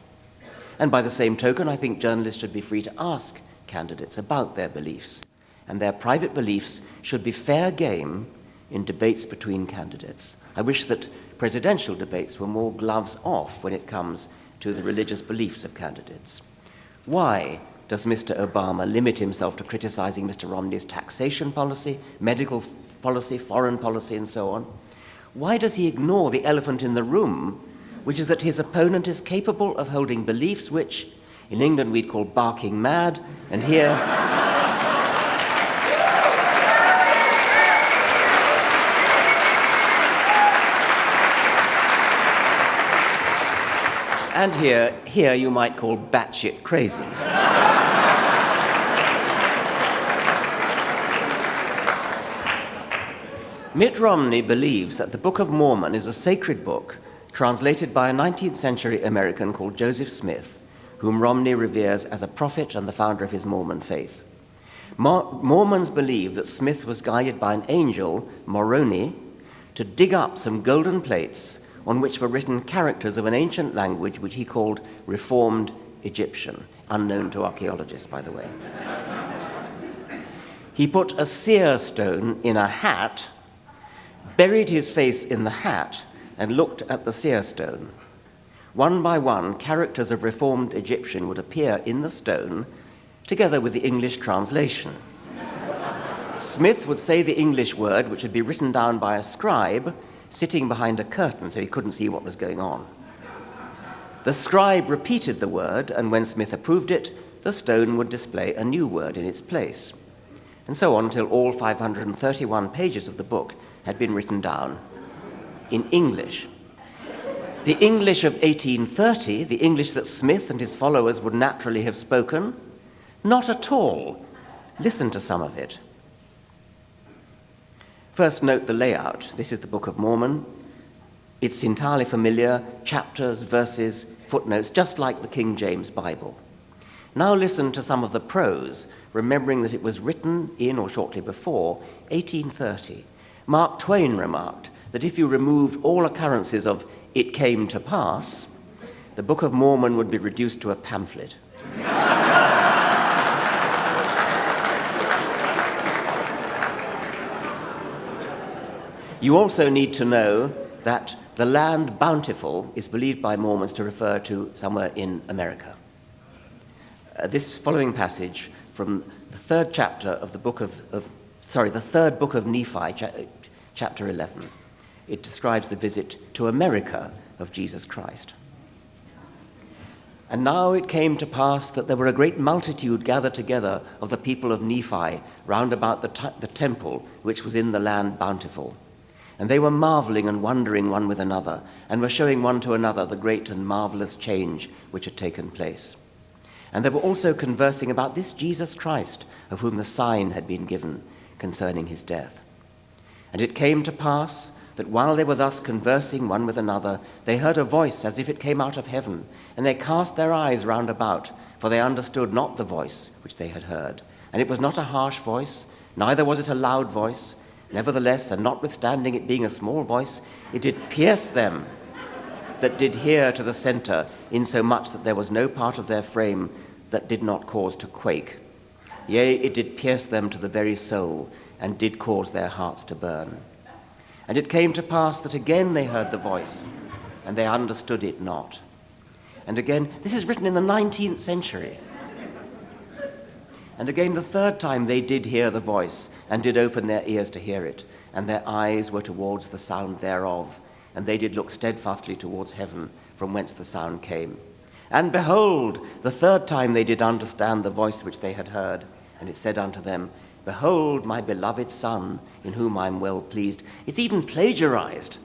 And by the same token, I think journalists should be free to ask candidates about their beliefs, and their private beliefs should be fair game in debates between candidates. I wish that presidential debates were more gloves off when it comes to the religious beliefs of candidates. Why does Mr. Obama limit himself to criticizing Mr. Romney's taxation policy, medical policy, foreign policy, and so on? Why does he ignore the elephant in the room, which is that his opponent is capable of holding beliefs which, in England, we'd call barking mad, and here... and here you might call batshit crazy. Mitt Romney believes that the Book of Mormon is a sacred book translated by a 19th century American called Joseph Smith, whom Romney reveres as a prophet and the founder of his Mormon faith. Mormons believe that Smith was guided by an angel, Moroni, to dig up some golden plates on which were written characters of an ancient language which he called Reformed Egyptian, unknown to archaeologists, by the way. He put a seer stone in a hat, buried his face in the hat, and looked at the seer stone. One by one, characters of Reformed Egyptian would appear in the stone, together with the English translation. Smith would say the English word, which would be written down by a scribe, sitting behind a curtain so he couldn't see what was going on. The scribe repeated the word, and when Smith approved it, the stone would display a new word in its place. And so on until all 531 pages of the book had been written down in English. The English of 1830, the English that Smith and his followers would naturally have spoken, not at all. Listen to some of it. First, note the layout. This is the Book of Mormon. It's entirely familiar, chapters, verses, footnotes, just like the King James Bible. Now listen to some of the prose, remembering that it was written in or shortly before 1830. Mark Twain remarked that if you removed all occurrences of "it came to pass," the Book of Mormon would be reduced to a pamphlet. You also need to know that the land bountiful is believed by Mormons to refer to somewhere in America. This following passage from the third chapter of the the third book of Nephi, chapter 11. It describes the visit to America of Jesus Christ. And now it came to pass that there were a great multitude gathered together of the people of Nephi round about the temple which was in the land bountiful. And they were marveling and wondering one with another, and were showing one to another the great and marvelous change which had taken place. And they were also conversing about this Jesus Christ, of whom the sign had been given concerning his death. And it came to pass that while they were thus conversing one with another, they heard a voice as if it came out of heaven, and they cast their eyes round about, for they understood not the voice which they had heard. And it was not a harsh voice, neither was it a loud voice. Nevertheless, and notwithstanding it being a small voice, it did pierce them that did hear to the centre, insomuch that there was no part of their frame that did not cause to quake. Yea, it did pierce them to the very soul, and did cause their hearts to burn. And it came to pass that again they heard the voice, and they understood it not. And again, this is written in the 19th century. And again, the third time they did hear the voice, and did open their ears to hear it, and their eyes were towards the sound thereof, and they did look steadfastly towards heaven, from whence the sound came. And behold, the third time they did understand the voice which they had heard, and it said unto them, Behold, my beloved Son, in whom I am well pleased. It's even plagiarized.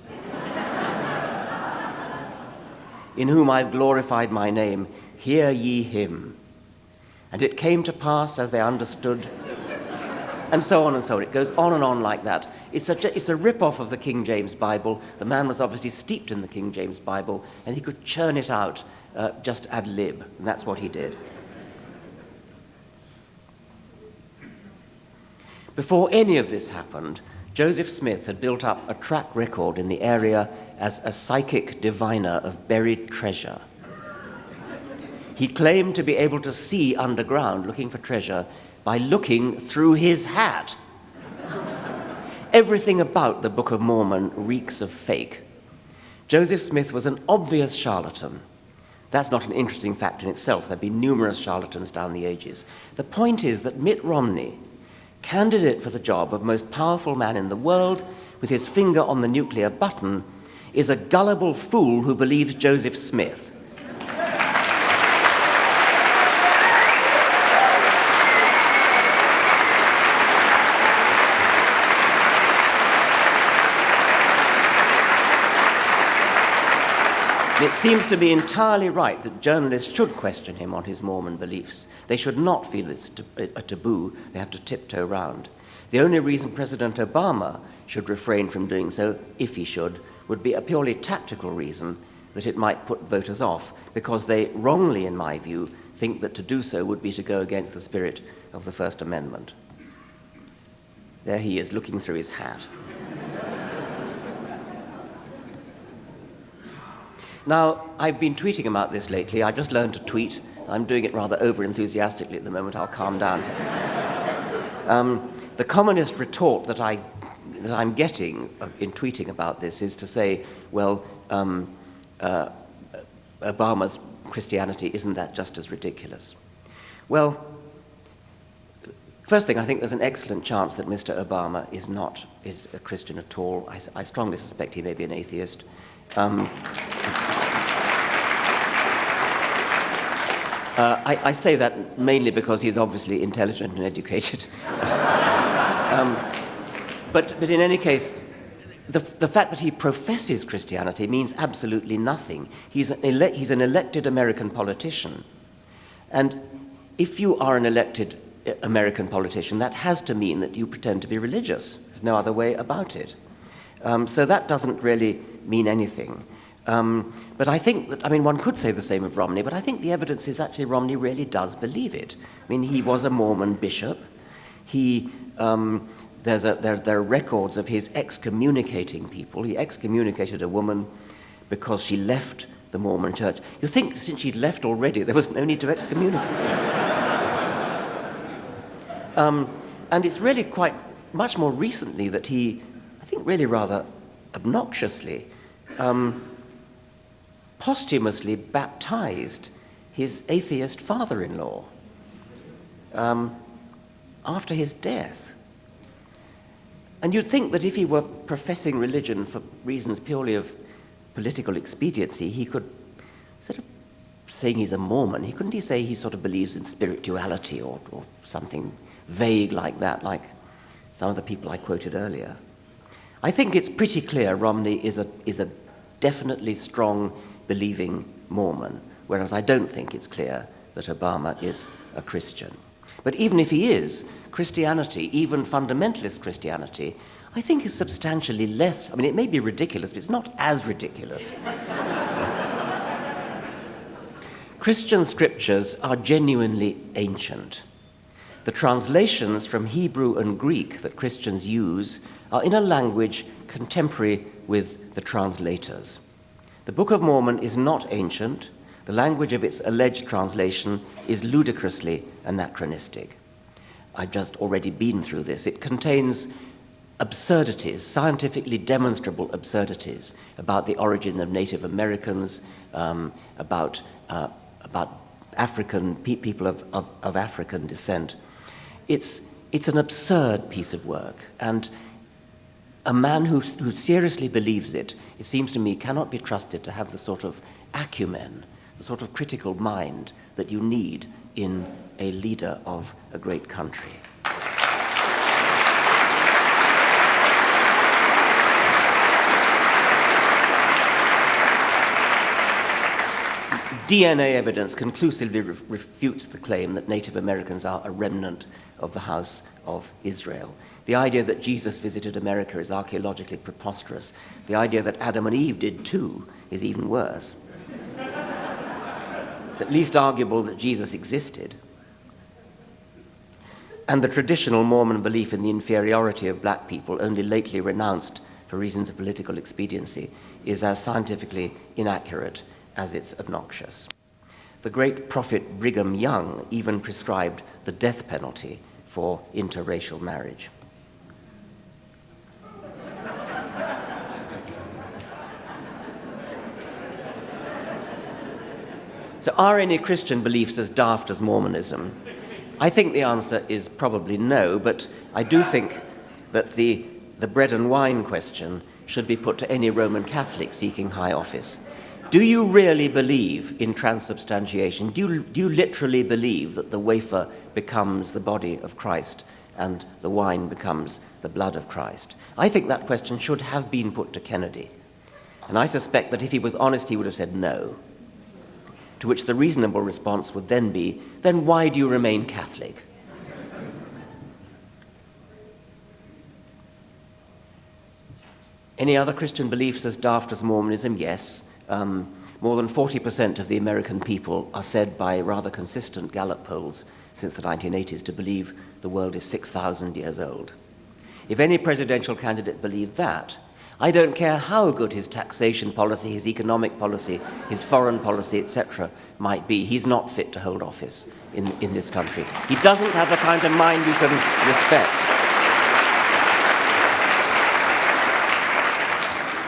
In whom I have glorified my name. Hear ye him. And it came to pass as they understood, and so on and so on. It goes on and on like that. It's a rip-off of the King James Bible. The man was obviously steeped in the King James Bible, and he could churn it out just ad lib, and that's what he did. Before any of this happened, Joseph Smith had built up a track record in the area as a psychic diviner of buried treasure. He claimed to be able to see underground looking for treasure by looking through his hat. Everything about the Book of Mormon reeks of fake. Joseph Smith was an obvious charlatan. That's not an interesting fact in itself. There have been numerous charlatans down the ages. The point is that Mitt Romney, candidate for the job of most powerful man in the world, with his finger on the nuclear button, is a gullible fool who believes Joseph Smith. It seems to be entirely right that journalists should question him on his Mormon beliefs. They should not feel it's a taboo. They have to tiptoe round. The only reason President Obama should refrain from doing so, if he should, would be a purely tactical reason that it might put voters off, because they wrongly, in my view, think that to do so would be to go against the spirit of the First Amendment. There he is, looking through his hat. Now, I've been tweeting about this lately. I just learned to tweet. I'm doing it rather over-enthusiastically at the moment. I'll calm down. The communist retort that I'm getting in tweeting about this is to say, well, Obama's Christianity, isn't that just as ridiculous? Well, first thing, I think there's an excellent chance that Mr. Obama is a Christian at all. I strongly suspect he may be an atheist. I say that mainly because he's obviously intelligent and educated. But in any case, the fact that he professes Christianity means absolutely nothing. He's an elected American politician. And if you are an elected American politician, that has to mean that you pretend to be religious. There's no other way about it. So that doesn't really mean anything. But I think that, one could say the same of Romney, but I think the evidence is actually Romney really does believe it. He was a Mormon bishop. There are records of his excommunicating people. He excommunicated a woman because she left the Mormon church. You think since she'd left already, there was no need to excommunicate. And it's really quite much more recently that he, I think really rather obnoxiously, posthumously baptized his atheist father-in-law after his death. And you'd think that if he were professing religion for reasons purely of political expediency, he could, instead of saying he's a Mormon, couldn't he say he sort of believes in spirituality or something vague like that, like some of the people I quoted earlier? I think it's pretty clear Romney is a definitely strong, believing Mormon, whereas I don't think it's clear that Obama is a Christian. But even if he is, Christianity, even fundamentalist Christianity, I think is substantially less. I mean, it may be ridiculous, but it's not as ridiculous. Christian scriptures are genuinely ancient. The translations from Hebrew and Greek that Christians use are in a language contemporary with the translators. The Book of Mormon is not ancient. The language of its alleged translation is ludicrously anachronistic. I've just already been through this. It contains absurdities, scientifically demonstrable absurdities about the origin of Native Americans, about African people of African descent. It's an absurd piece of work, and a man who seriously believes it, it seems to me, cannot be trusted to have the sort of acumen, the sort of critical mind that you need in a leader of a great country. DNA evidence conclusively refutes the claim that Native Americans are a remnant of the house of Israel. The idea that Jesus visited America is archaeologically preposterous. The idea that Adam and Eve did too is even worse. It's at least arguable that Jesus existed. And the traditional Mormon belief in the inferiority of black people, only lately renounced for reasons of political expediency, is as scientifically inaccurate as it's obnoxious. The great prophet Brigham Young even prescribed the death penalty for interracial marriage. So are any Christian beliefs as daft as Mormonism? I think the answer is probably no, but I do think that the bread and wine question should be put to any Roman Catholic seeking high office. Do you really believe in transubstantiation? Do you literally believe that the wafer becomes the body of Christ and the wine becomes the blood of Christ? I think that question should have been put to Kennedy. And I suspect that if he was honest, he would have said no. To which the reasonable response would then be, then why do you remain Catholic? Any other Christian beliefs as daft as Mormonism? Yes. More than 40% of the American people are said by rather consistent Gallup polls since the 1980s to believe the world is 6,000 years old. If any presidential candidate believed that, I don't care how good his taxation policy, his economic policy, his foreign policy, etc. might be, he's not fit to hold office in this country. He doesn't have the kind of mind you can respect.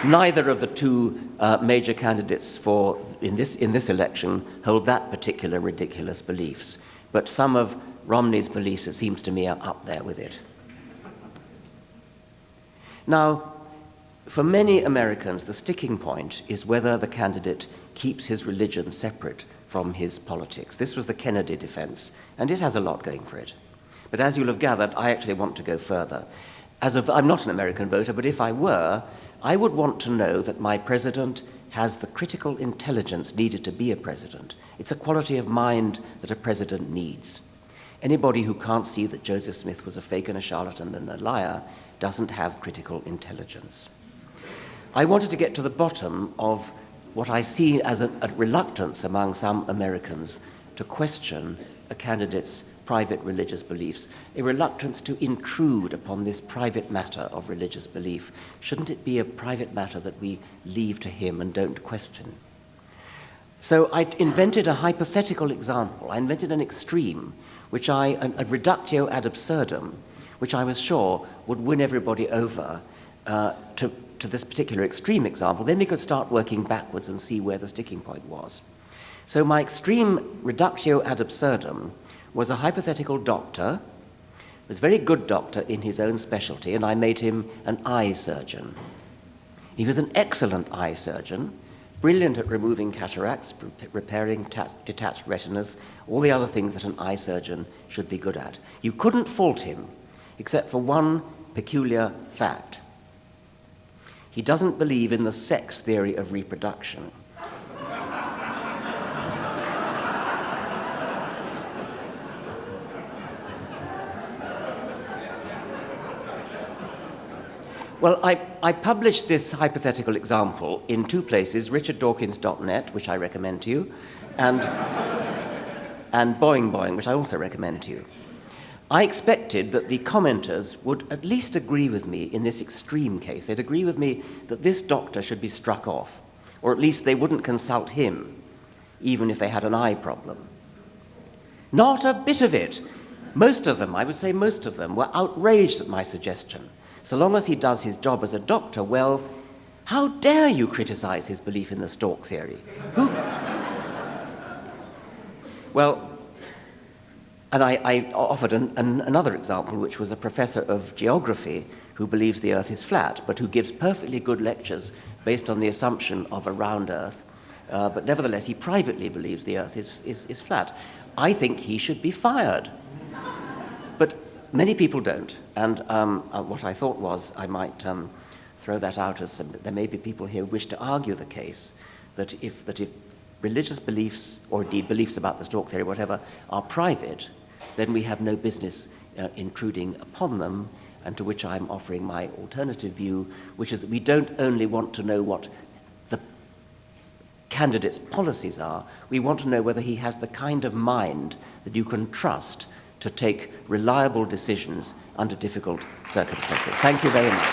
Neither of the two major candidates in this election hold that particular ridiculous beliefs, but some of Romney's beliefs, it seems to me, are up there with it. Now, for many Americans, the sticking point is whether the candidate keeps his religion separate from his politics. This was the Kennedy defense, and it has a lot going for it. But as you'll have gathered, I actually want to go further. I'm not an American voter, but if I were, I would want to know that my president has the critical intelligence needed to be a president. It's a quality of mind that a president needs. Anybody who can't see that Joseph Smith was a fake and a charlatan and a liar doesn't have critical intelligence. I wanted to get to the bottom of what I see as a reluctance among some Americans to question a candidate's private religious beliefs, a reluctance to intrude upon this private matter of religious belief. Shouldn't it be a private matter that we leave to him and don't question? So I invented a hypothetical example. I invented an extreme, a reductio ad absurdum, which I was sure would win everybody over to this particular extreme example. Then we could start working backwards and see where the sticking point was. So my extreme reductio ad absurdum was a hypothetical doctor, was a very good doctor in his own specialty, and I made him an eye surgeon. He was an excellent eye surgeon, brilliant at removing cataracts, repairing detached retinas, all the other things that an eye surgeon should be good at. You couldn't fault him, except for one peculiar fact. He doesn't believe in the sex theory of reproduction. Well, I published this hypothetical example in two places, richarddawkins.net, which I recommend to you, and Boing Boing, which I also recommend to you. I expected that the commenters would at least agree with me in this extreme case. They'd agree with me that this doctor should be struck off, or at least they wouldn't consult him, even if they had an eye problem. Not a bit of it. Most of them, I would say most of them, were outraged at my suggestion. So long as he does his job as a doctor, well, how dare you criticize his belief in the stork theory? Who? Well, and I offered another example, which was a professor of geography who believes the Earth is flat, but who gives perfectly good lectures based on the assumption of a round Earth. But nevertheless, he privately believes the Earth is flat. I think he should be fired. But many people don't. And what I thought was I might throw that out as there may be people here who wish to argue the case that if religious beliefs, or indeed beliefs about the stork theory, whatever, are private, then we have no business intruding upon them, and to which I'm offering my alternative view, which is that we don't only want to know what the candidate's policies are, we want to know whether he has the kind of mind that you can trust to take reliable decisions under difficult circumstances. Thank you very much.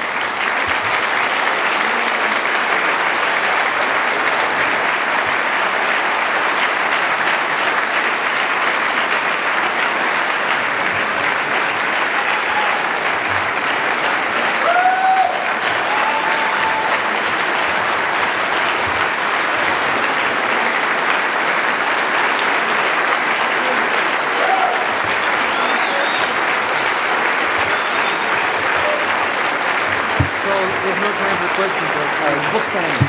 There's no time for questions. Book signing.